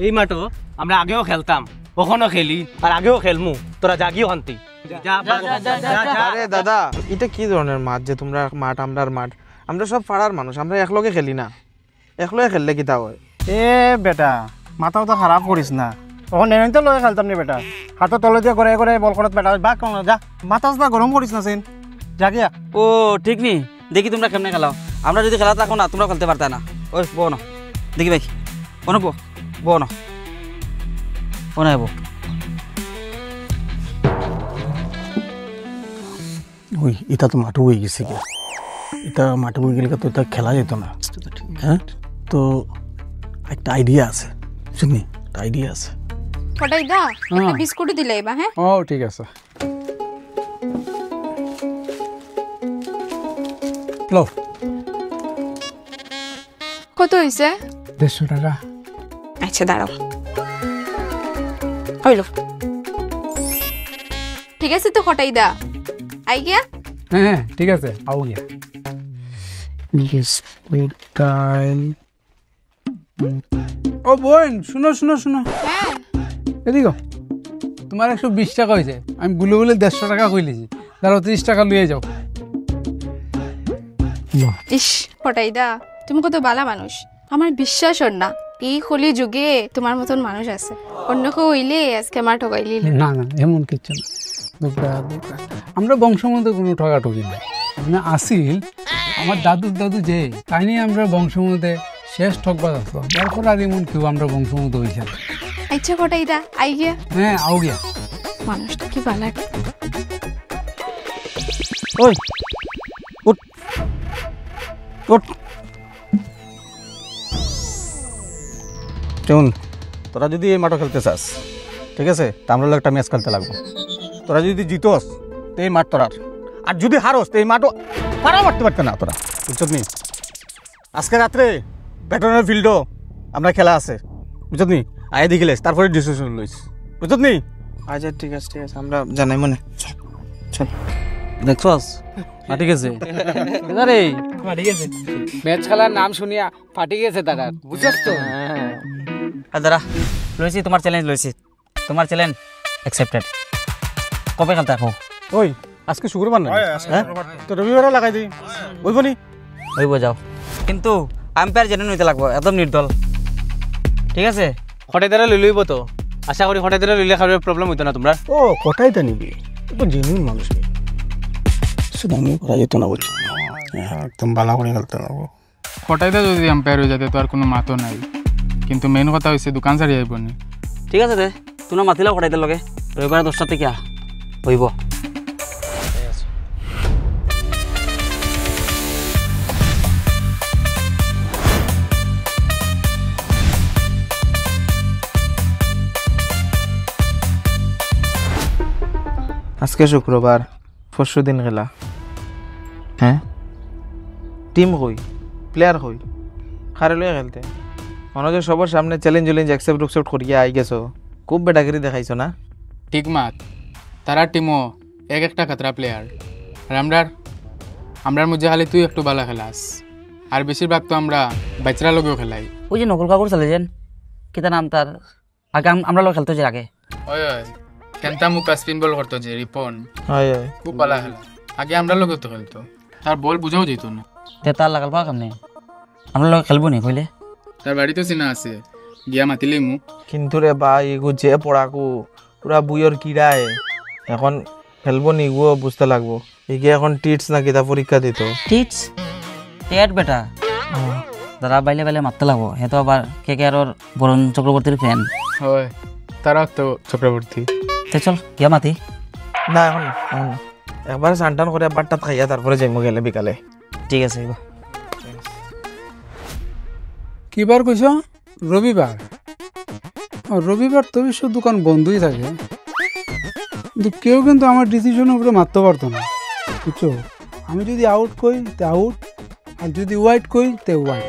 এই মাঠও আমরা আগেও খেলতাম, কখনো খেলি আর আগেও খেলমু, তোরা জাগিও শান্তি। আরে দাদা, এটা কি ধরনের মাঠ যে তোমরা মাঠ আমরার মাঠ? আমরা সব পাড়ার মানুষ, আমরা একলগে খেলি না। একলগে খেললে কি তা হয়? এ বেটা মাথাও তো খারাপ করিস না, তখন এনে তো লয়ে খেলতাম নি বেটা, হাতও তলে দিয়ে করে করে বল করত বেটা বাক কোন যা, মাথা না গরম করিস না সেন জাগিয়া। ও ঠিক নি, দেখি তোমরা কেমনে খেলাও। আমরা যদি খেলা থাকো না তোমরা খেলতে পারতা না। ওই বো না দেখি ভাই, বনো বো না বনাইব। ওই এটা তো মাঠে হয়ে গেছে কি, এটা মাঠে হয়ে গেলে তো এটা খেলা যেত না। হ্যাঁ, তো একটা আইডিয়া আছে, শুনি একটা আইডিয়া আছে। কটাই দা একটা বিস্কুট দিলে এবা। হ্যাঁ ও ঠিক আছে, লো কত হইছে? 150 টাকা। আচ্ছা দাঁড়াও, হইল ঠিক আছে তো কটাই দা আই গিয়া। হ্যাঁ ঠিক আছে, আও গিয়া। ও বোন, শুনো শুনো শুনো, হ্যাঁ এদিকে তোমার 120 টাকা হয়েছে, আমি বলে বলে 150 টাকা কইলেছি, তারা 30 টাকা লুয়ে যাও। ইস কটাই দা তুমি কত বালা মানুষ, আমার বিশ্বাস হর না এই কলি যুগে তোমার মতন মানুষ আছে। অন্য কেউ হইলে আজকে আমার ঠকাইলি। না না এমন কিছু না, আমরা বংশের মধ্যে কোনো ঠকাঠকি নাই। মানে আসিল আমার দাদু যে তাই নিয়ে আমরা বংশের মধ্যে শেষ ঠকবাজ আসতো, এরপর আর এমন কেউ আমরা বংশের মধ্যে হয়েছে। আচ্ছা কটাই দা আই গিয়া। হ্যাঁ আও গিয়া। মানুষটা কি বালা। ওই উঠ উঠ। শুন, তোরা যদি এই মাঠও খেলতে চাস, ঠিক আছে, তা আমরা একটা ম্যাচ খেলতে লাগবো। তোরা যদি জিতোস তো এই মাঠ তোরার, আর যদি হারোস তো এই মাঠও পারা মারতে পারতে না তোরা, বুঝছত নি? আজকে রাত্রে ব্যাটনের ফিল্ডও আমরা খেলা আছে, বুঝছত নি? আয় দেখিলেস তারপরে ডিসিশন লইস, বুঝছত নি? আচ্ছা ঠিক আছে ঠিক আছে, আমরা জানাই মনে। চল দেখছস ঠিক আছে আরে ম্যাচ খেলার নাম শুনিয়া ফাটি গেছে দাদা, বুঝছস তো? দাদা লইছি, তোমার চ্যালেঞ্জ লইছি, তোমার চ্যালেঞ্জ অ্যাকসেপ্টেড। কবে খেলতে থাকো? ওই আজকে শুক্রবার না, হ্যাঁ তো রবিবারও লাগাই দিই, বুঝবো নি? হইব যাও, কিন্তু আম্পায়ার জেনে নিতে লাগবো, একদম নির্দল, ঠিক আছে? হঠাৎ লই লইব তো, আশা করি হঠাৎ লইলে খাবার প্রবলেম হইতো না তোমরা। ও কোটাই তো নিবি, তো জেনুইন মানুষ শুধু আমি করা যেত না বলছি, একদম ভালো করে খেলতে পারবো। খটাইতে যদি আম্পায়ার হয়ে যেতে তো আর কোনো মাতো নাই, কিন্তু মেইন কথা হয়েছে দোকান ছাড়ি আইব নি। ঠিক আছে দে, তোমরা মাতিলেও খটাইতে লগে রবিবার 10টা থেকে হইব। আজকে শুক্রবার, পরশু দিন খেলা। হ্যাঁ টিম কই, প্লেয়ার কই, খারে লইয়া খেলতে? মনে হচ্ছে সবার সামনে চ্যালেঞ্জ অ্যাকসেপ্ট করিয়া আই গেছো, খুব বেটাগিরি দেখাইছো না? ঠিক মাত, তারা টিমও এক একটা খাতরা প্লেয়ার, আর আমরার মধ্যে খালি তুই একটু ভালো খেলাস, আর বেশিরভাগ তো আমরা বাচ্চারা লগেও খেলাই। ওই যে নকল কাকুর চলে যেন, কিতা নাম তার, আগে আমরা লোক খেলতো যে আগে। ওই খেলতাম মুখা স্পিন বল করতো যে রিপন, হয় হয়, খুব ভালো খেলা, আগে আমরা লগেও তো খেলতো, তার বল বুঝাও যেত না। তে তার লাগাল পাওয়া কাম নেই, আমরা লোক খেলবো নি কইলে? তার বাড়ি তো চিনা আছে, গিয়া মাতিলে মু। কিন্তু রে ভাই এগো যে পড়াকু পুরা বুইয়ের কিড়ায়, এখন খেলবো নি গো বুঝতে লাগবো। এগে এখন টিটস না কিতা পরীক্ষা দিত। টিটস টেট বেটা, দাদা বাইলে বাইলে মারতে লাগবো, হে তো আবার কে কে আর বরুণ চক্রবর্তীর ফ্যান। হয় তারা তো চক্রবর্তী। তে চল গিয়া মাতি। না এখন এখন একবার সানটান করে বাট্টা খাইয়া তারপরে যাইমু গেলে বিকালে। ঠিক আছে এবার কিবার কইছ? রবিবার? রবিবার তো বিশ্ব দোকান বন্ধই থাকে, কিন্তু কেউ কিন্তু আমার ডিসিশনের উপরে মারতে পারতো না, বুঝছো? আমি যদি আউট কই তে আউট, আর যদি ওয়াইট কই তে ওয়াইট,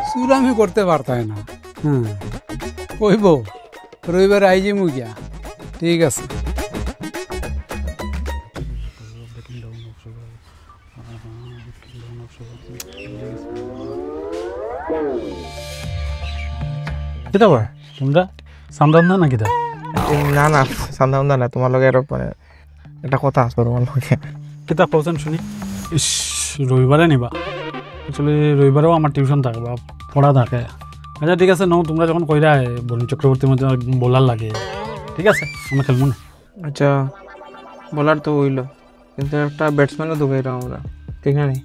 সুর আমি করতে পারতাই না। হ্যাঁ কইব রবিবার আই যাইমু গিয়া, ঠিক আছে। কেটা তোমরা সামদাম না নাকি তা না না সন্ধ্যা না তোমার লগে মানে একটা কথা আছে তোমার লগে। কিতা কৌছেন শুনি। ইস রবিবারে নিবা, আসলে রবিবারেও আমার টিউশন থাকে বা পড়া থাকে। আচ্ছা ঠিক আছে ন, তোমরা যখন কইরা বরুণ চক্রবর্তীর মধ্যে বোলার লাগে, ঠিক আছে আমরা খেলবো না। আচ্ছা বলার তো হইল, কিন্তু একটা ব্যাটসম্যানও তো গাইরা আমরা, ঠিক আছে?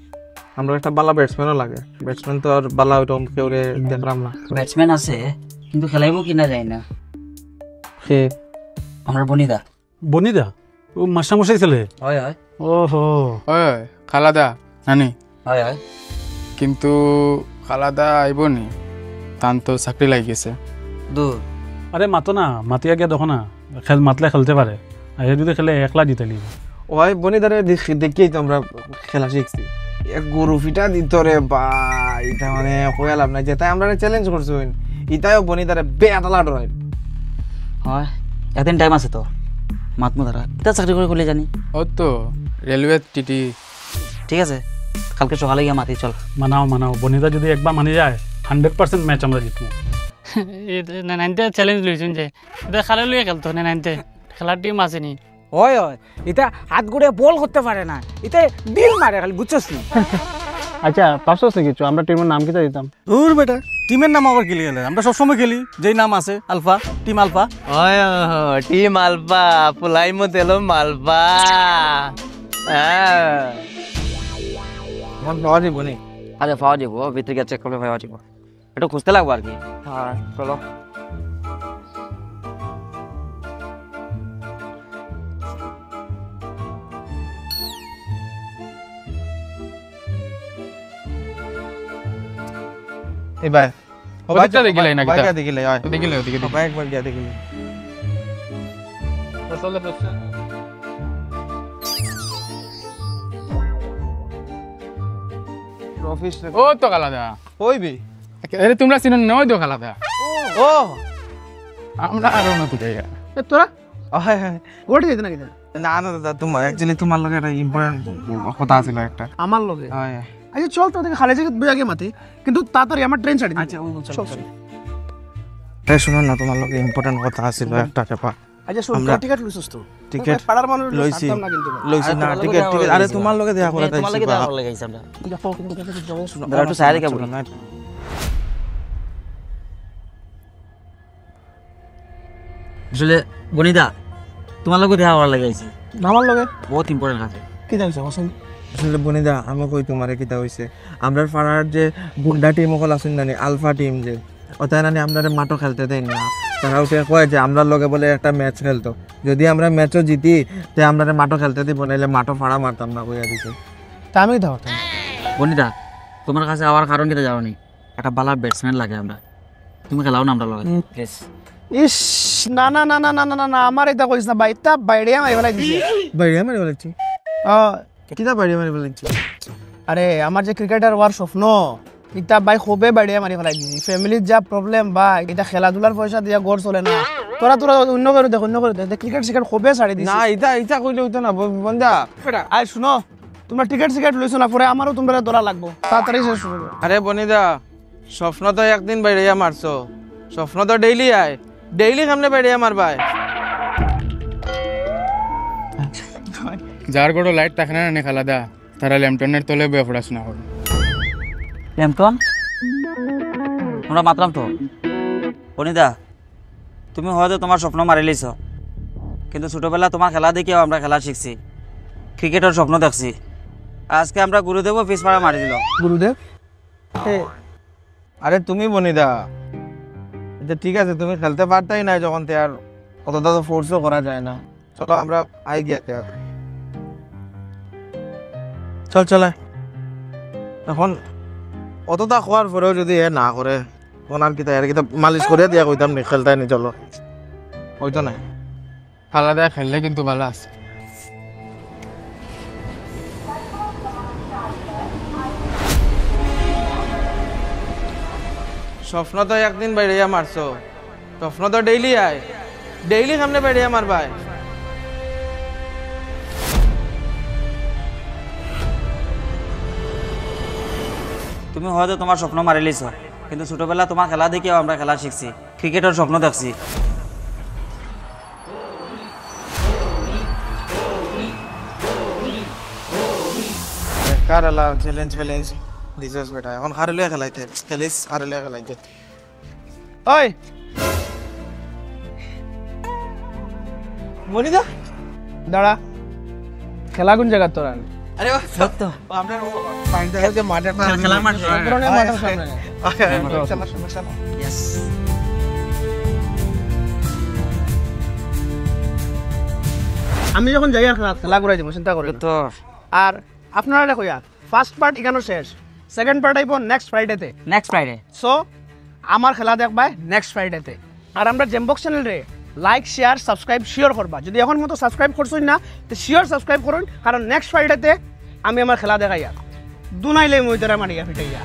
আমরা একটা বালা ব্যাটসম্যানও লাগে, ব্যাটসম্যান তো আর বালা ওইরকম কেউ দেখলাম না। ব্যাটসম্যান আছে কিন্তু খেলাইব কিনা যায় না। সে আমার বনিদা। বনিদা ও মাস্টারমশাই ছেলে? হয় হয় ওহো, ওই খালাদা নানি, হয় হয়। কিন্তু খালাদা আইব নি, তান তো চাকরি লাগি গেছে। দূর আরে মাতো না, মাতিয়া গিয়া দেখো না, মাতলে খেলতে পারে। আর যদি খেলে একলা জিতে লিব। ওই বনিদারে দেখিয়েই তো আমরা খেলা শিখছি। এক গরু ফিটা দিত রে বা, এটা মানে হয়ে লাভ নাই, যেটাই আমরা চ্যালেঞ্জ করছি ইটাও বনিদারে বেয়াতলা ডরাই। হয় একদিন টাইম আছে তো, মাতমু তারা এটা চাকরি করে করলে জানি। ও তো রেলওয়ে টিটি। ঠিক আছে কালকে সকালে গিয়ে মাতি চল। মানাও মানাও, বনিদা যদি একবার মানি যায় 100% ম্যাচ আমরা জিতবো। নাইনতে চ্যালেঞ্জ লইছেন যে এটা খেলা লইয়া খেলতো না, নাইনতে খেলার টিম আসেনি। হয় হয়, এটা হাত ঘুরে বল করতে পারে না, এটা ডিল মারে খালি, বুঝছস নি? আচ্ছা পারছস কিছু, আমরা টিমের নাম কিটা দিতাম? দূর বেটা, টিমের নাম আবার খেলি গেলে? আমরা সবসময় খেলি যেই নাম আছে, alpha, team alpha. Team alpha পুলাই মতেলো মালপা। পাওয়া যাব নি? আচ্ছা পাওয়া যাবো, ভিতরে গিয়ে চেক করলে পাওয়া যাবো, একটু খুঁজতে লাগবো আর কি। হ্যাঁ চলো। এই ভাই ওদিকটা দেখিলাই না কিতা? বাইকা দেখিলাই হয়, দেখিলে ওদিকে ভাই একবার গিয়া দেখিলাই। অফিস ও তো খালাদা। হইবি? আরে তোমরা চিনো না? ওই তো খালাদা। ও আমরা আরো নতুন জায়গা। তোরা হয় হয়। ওটি যেত নাকি? না না দাদা, তোমার অ্যাকচুয়ালি তোমার লগে একটা ইম্পর্টেন্ট কথা ছিল একটা। আমার লগে? হয়। আচ্ছা চল তো, দেখে খালি জায়গা বইয়া গিয়ে মাতি, কিন্তু তাড়াতাড়ি আমার ট্রেন ছাড়ি। আচ্ছা চল চল। এই শুনো না, তোমার লগে ইম্পর্টেন্ট কথা ছিল একটা ব্যাপার। আচ্ছা শোন, আমরা- টিকেট লইছস তো? টিকেট পাড়ার মানুষ লইছি। ছাড়তাম না কিন্তু। লইছি না টিকেট টিকেট। আরে তোমার লগে দেখা করে তোমার লাগে তাইছি। দেখা করলে গেছি আমরা। শুনো দাঁড়া, একটু সাইডে গিয়ে বলি। আসলে বনিদা তোমার লোক দেখা করার লাগে আইছি, আমার লগে বহুত ইম্পর্টেন্ট আছে। কি জানিস হোসেন? আসলে বনিদা আমি কই তোমারে কিতা হইছে, আমরা পাড়ার যে গুন্ডা টিম সকল আছেন নানি, আলফা টিম যে ওটাই নানি আমরা মাঠও খেলতে দেয় না। তারা উঠে কয় যে আমরা লগে বলে একটা ম্যাচ খেলতো, যদি আমরা ম্যাচও জিতি তে আমরা মাঠও খেলতে দিব, নাইলে মাঠও ফাড়া মারতাম না কইয়া দিছে। তা আমি দাও বনিদা তোমার কাছে আবার কারণ কিটা যাও নি, একটা ভালো ব্যাটসম্যান লাগে আমরা, তুমি খেলাও না আমরা লগে প্লিজ। ইস না না না না না না না, আমার এটা কইছ না ভাই, তা বাইরে আমি ফেলাই দিছি। বাইরে মারি বলেছি? কিতা বাইরে মারি বলেছি? আরে আমার যে ক্রিকেটার হওয়ার স্বপ্ন, এটা ভাই খুবই বাইরে মারি ফেলাই দিছি। ফ্যামিলির যা প্রবলেম ভাই, এটা খেলাধুলার পয়সা দিয়া গড় চলে না। তোরা তোরা অন্য করে দেখ, অন্য করে দেখ, ক্রিকেট সিকেট খুবই ছাড়ি দিছি। না এটা এটা কইলে হইতো না বন্ধা। আয় শুনো, তোমরা টিকেট সিকেট লইছো না, পরে আমারও তোমরা দৌড়া লাগবো, তাড়াতাড়ি শেষ করবো। আরে বনিদা, স্বপ্ন তো একদিন বাইরে মারছো, স্বপ্ন তো ডেইলি আয়, ডেইলি সামনে বাইরে মারবাই। যার কোনো লাইট থাকে না নে খালাদা, তারা ল্যাম্পটনের তলে বয়ে পড়াশোনা করে। ল্যাম্পটন আমরা মাতলাম তো। বনিদা তুমি হয়তো তোমার স্বপ্ন মারি লিছ, কিন্তু ছোটবেলা তোমার খেলা দেখেও আমরা খেলা শিখছি, ক্রিকেটের স্বপ্ন দেখছি। আজকে আমরা গুরুদেবও পিস মারা মারি দিল। গুরুদেব? আরে তুমি বনিদা, এটা ঠিক আছে, তুমি খেলতে পারতাই না যখন, তে আর অতটা তো ফোর্সও করা যায় না। চলো আমরা আই গিয়া চল চল। এখন অতটা খোয়ার পরেও যদি এ না করে, তখন আর কিতা, এর কিতা মালিশ করে দিয়া কইতাম নি খেলতাই নি, চলো হইতো না। খালাদা খেললে কিন্তু ভালো আছে। স্বপ্ন তো একদিন বাইরে মারছো, স্বপ্ন তো ডেইলি আয়, ডেইলি সামনে বাইরে মারবাই। তুমি হয়তো তোমার স্বপ্ন মারি লিছ, কিন্তু ছোটবেলা তোমার খেলা দেখেও আমরা খেলা শিখছি, ক্রিকেটের স্বপ্ন দেখছি। কার আলা চ্যালেঞ্জ ফ্যালেঞ্জ দিছস বেটা এখন হারলে খেলাইতে খেলিস হারলে খেলাইতে ওই মনিদা দাঁড়া খেলা কোন জায়গা তোরা আরে সত্য আমরা ফাইন্ড আউট যে মাঠে খেলার মাঠ পুরনের মাঠের সামনে ইয়েস আমি যখন যাই আর খেলা করাই দিব চিন্তা করি তো আর আপনারা দেখো ইয়ার ফার্স্ট পার্ট এখানে শেষ সেকেন্ড পার্ট আইব নেক্সট ফ্রাইডেতে নেক্সট ফ্রাইডে সো আমার খেলা দেখবাই নেক্সট ফ্রাইডেতে আর আমরা জেমবক্স চ্যানেল রে লাইক শেয়ার সাবস্ক্রাইব শিওর করবা যদি এখন মতো সাবস্ক্রাইব করছই না তো শিওর সাবস্ক্রাইব করুন কারণ নেক্সট ফ্রাইডেতে আমি আমার খেলা দেখাই আর দুনাইলে মই তোরা মারিয়া ফিটাইয়া